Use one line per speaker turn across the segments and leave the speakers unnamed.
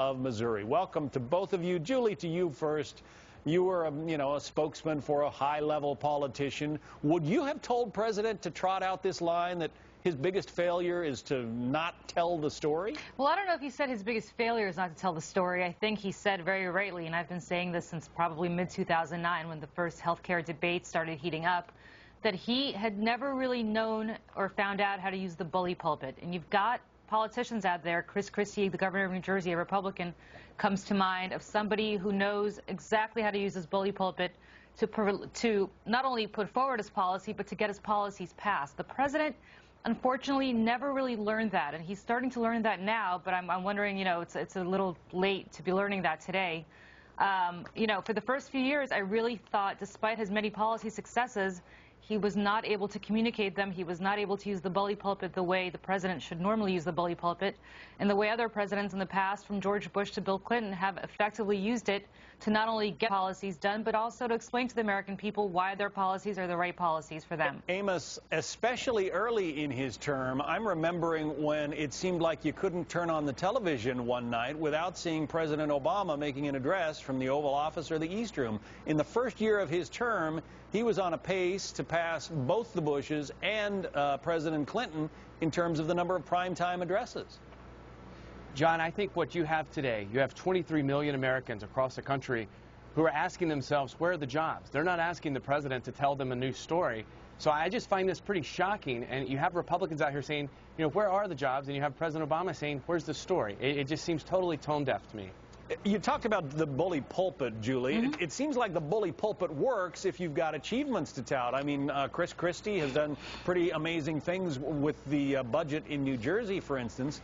of Missouri. Welcome to both of you. Julie, to you first. You were, a spokesman for a high-level politician. Would you have told President to trot out this line that his biggest failure is to not tell the story?
Well, I don't know if he said his biggest failure is not to tell the story. I think he said very rightly, and I've been saying this since probably mid-2009 when the first health care debate started heating up, that he had never really known or found out how to use the bully pulpit. And you've got politicians out there, Chris Christie, the governor of New Jersey, a Republican, comes to mind of somebody who knows exactly how to use his bully pulpit to not only put forward his policy, but to get his policies passed. The president, unfortunately, never really learned that, and he's starting to learn that now, but I'm wondering, it's a little late to be learning that today. For the first few years, I really thought, despite his many policy successes, he was not able to communicate them. He was not able to use the bully pulpit the way the president should normally use the bully pulpit, and the way other presidents in the past, from George Bush to Bill Clinton, have effectively used it to not only get policies done, but also to explain to the American people why their policies are the right policies for them.
Amos, especially early in his term, I'm remembering when it seemed like you couldn't turn on the television one night without seeing President Obama making an address from the Oval Office or the East Room. In the first year of his term, he was on a pace to pass both the Bushes and President Clinton in terms of the number of primetime addresses.
John, I think what you have today, you have 23 million Americans across the country who are asking themselves, where are the jobs? They're not asking the president to tell them a new story. So I just find this pretty shocking. And you have Republicans out here saying, where are the jobs? And you have President Obama saying, where's the story? It just seems totally tone deaf to me.
You talked about the bully pulpit, Julie. It seems like the bully pulpit works if you've got achievements to tout. I mean, Chris Christie has done pretty amazing things with the budget in New Jersey, for instance.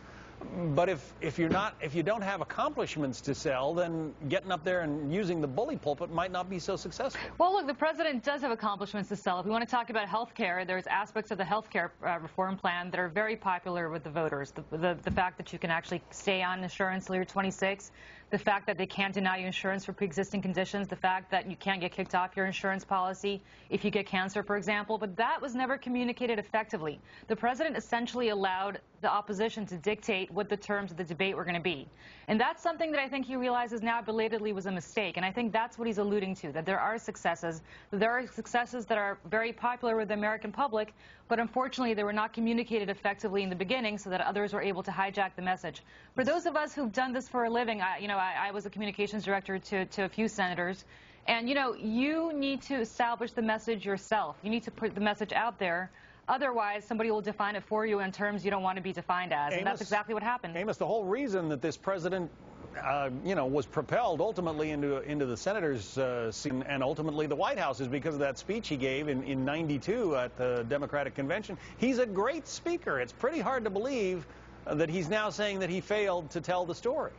But if you don't have accomplishments to sell, then getting up there and using the bully pulpit might not be so successful.
Well, look, the president does have accomplishments to sell. If we want to talk about health care, there's aspects of the health care reform plan that are very popular with the voters. The fact that you can actually stay on insurance till you're 26, the fact that they can't deny you insurance for pre-existing conditions, the fact that you can't get kicked off your insurance policy if you get cancer, for example. But that was never communicated effectively. The president essentially allowed the opposition to dictate what the terms of the debate were going to be. And that's something that I think he realizes now belatedly was a mistake. And I think that's what he's alluding to, that there are successes. There are successes that are very popular with the American public, but unfortunately they were not communicated effectively in the beginning so that others were able to hijack the message. For those of us who've done this for a living, I was a communications director to a few senators, and you need to establish the message yourself. You need to put the message out there. Otherwise, somebody will define it for you in terms you don't want to be defined as, and that's exactly what happened.
Amos, the whole reason that this president, was propelled ultimately into the senator's seat and ultimately the White House is because of that speech he gave in '92 at the Democratic Convention. He's a great speaker. It's pretty hard to believe that he's now saying that he failed to tell the story.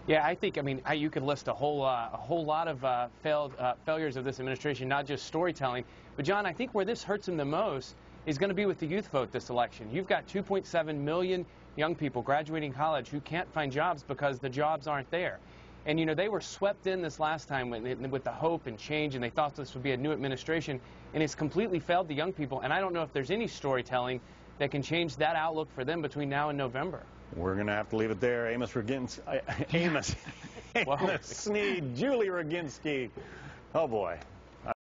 Yeah, I think, you could list a whole lot of failures of this administration, not just storytelling. But, John, I think where this hurts him the most is going to be with the youth vote this election. You've got 2.7 million young people graduating college who can't find jobs because the jobs aren't there. And, they were swept in this last time with the hope and change, and they thought this would be a new administration, and it's completely failed the young people. And I don't know if there's any storytelling that can change that outlook for them between now and November.
We're going to have to leave it there. Amos Snead, Julie Roginsky. Oh, boy.